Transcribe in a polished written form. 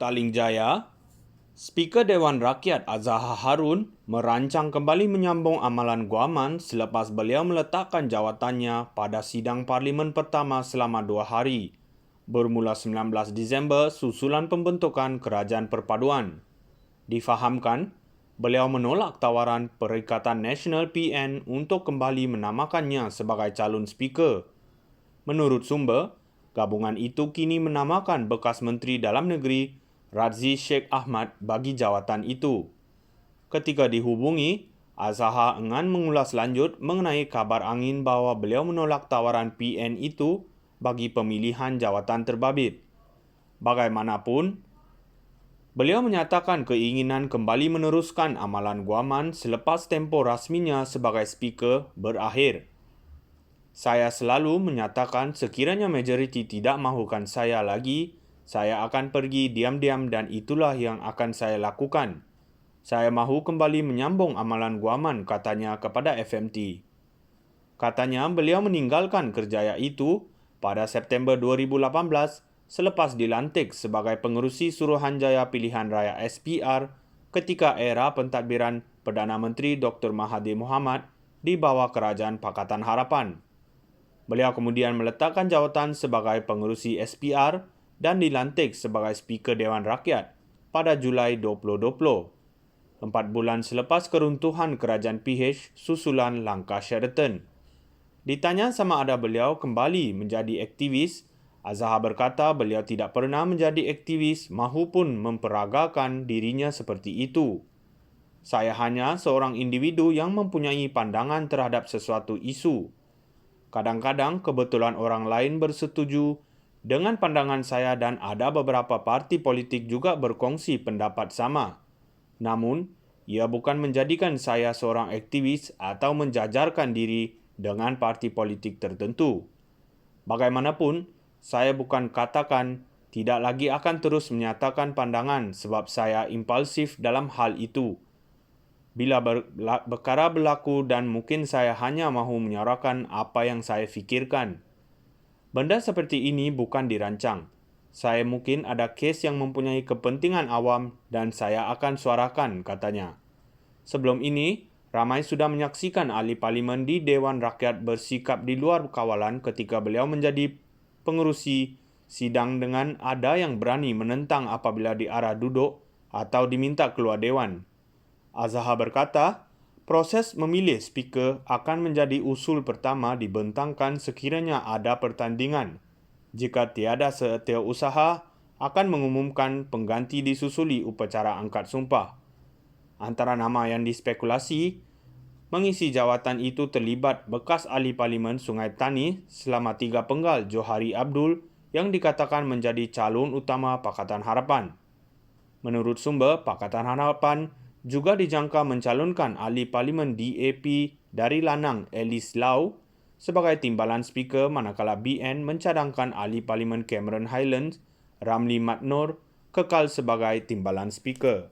Petaling Jaya, Speaker Dewan Rakyat Azhar Harun merancang kembali menyambung amalan guaman selepas beliau meletakkan jawatannya pada sidang Parlimen pertama selama 2 hari, bermula 19 Disember susulan pembentukan Kerajaan Perpaduan. Difahamkan, beliau menolak tawaran Perikatan Nasional PN untuk kembali menamakannya sebagai calon speaker. Menurut sumber, gabungan itu kini menamakan bekas Menteri Dalam Negeri Razzi Sheikh Ahmad bagi jawatan itu. Ketika dihubungi, Azhar enggan mengulas lanjut mengenai kabar angin bahawa beliau menolak tawaran PN itu bagi pemilihan jawatan terbabit. Bagaimanapun, beliau menyatakan keinginan kembali meneruskan amalan guaman selepas tempoh rasminya sebagai speaker berakhir. Saya selalu menyatakan sekiranya majoriti tidak mahukan saya lagi, saya akan pergi diam-diam dan itulah yang akan saya lakukan. Saya mahu kembali menyambung amalan guaman, katanya kepada FMT. Katanya beliau meninggalkan kerjaya itu pada September 2018 selepas dilantik sebagai pengerusi Suruhanjaya Pilihan Raya SPR ketika era pentadbiran Perdana Menteri Dr. Mahathir Mohamad di bawah Kerajaan Pakatan Harapan. Beliau kemudian meletakkan jawatan sebagai pengerusi SPR dan dilantik sebagai Speaker Dewan Rakyat pada Julai 2020, 4 bulan selepas keruntuhan Kerajaan PH susulan langkah Sheraton. Ditanya sama ada beliau kembali menjadi aktivis, Azhar berkata beliau tidak pernah menjadi aktivis mahupun memperagakan dirinya seperti itu. Saya hanya seorang individu yang mempunyai pandangan terhadap sesuatu isu. Kadang-kadang kebetulan orang lain bersetuju dengan pandangan saya dan ada beberapa parti politik juga berkongsi pendapat sama. Namun, ia bukan menjadikan saya seorang aktivis atau menjajarkan diri dengan parti politik tertentu. Bagaimanapun, saya bukan katakan tidak lagi akan terus menyatakan pandangan sebab saya impulsif dalam hal itu. Bila perkara berlaku dan mungkin saya hanya mahu menyuarakan apa yang saya fikirkan. Benda seperti ini bukan dirancang. Saya mungkin ada kes yang mempunyai kepentingan awam dan saya akan suarakan, katanya. Sebelum ini, ramai sudah menyaksikan ahli parlimen di Dewan Rakyat bersikap di luar kawalan ketika beliau menjadi pengerusi sidang dengan ada yang berani menentang apabila diarah duduk atau diminta keluar dewan. Azhar berkata, proses memilih speaker akan menjadi usul pertama dibentangkan sekiranya ada pertandingan. Jika tiada setiausaha, akan mengumumkan pengganti disusuli upacara angkat sumpah. Antara nama yang dispekulasi, mengisi jawatan itu terlibat bekas ahli parlimen Sungai Tani selama 3 penggal Johari Abdul yang dikatakan menjadi calon utama Pakatan Harapan. Menurut sumber, Pakatan Harapan juga dijangka mencalonkan ahli parlimen DAP dari Lanang Alice Lau sebagai timbalan speaker manakala BN mencadangkan ahli parlimen Cameron Highlands Ramli Mat Noor kekal sebagai timbalan speaker.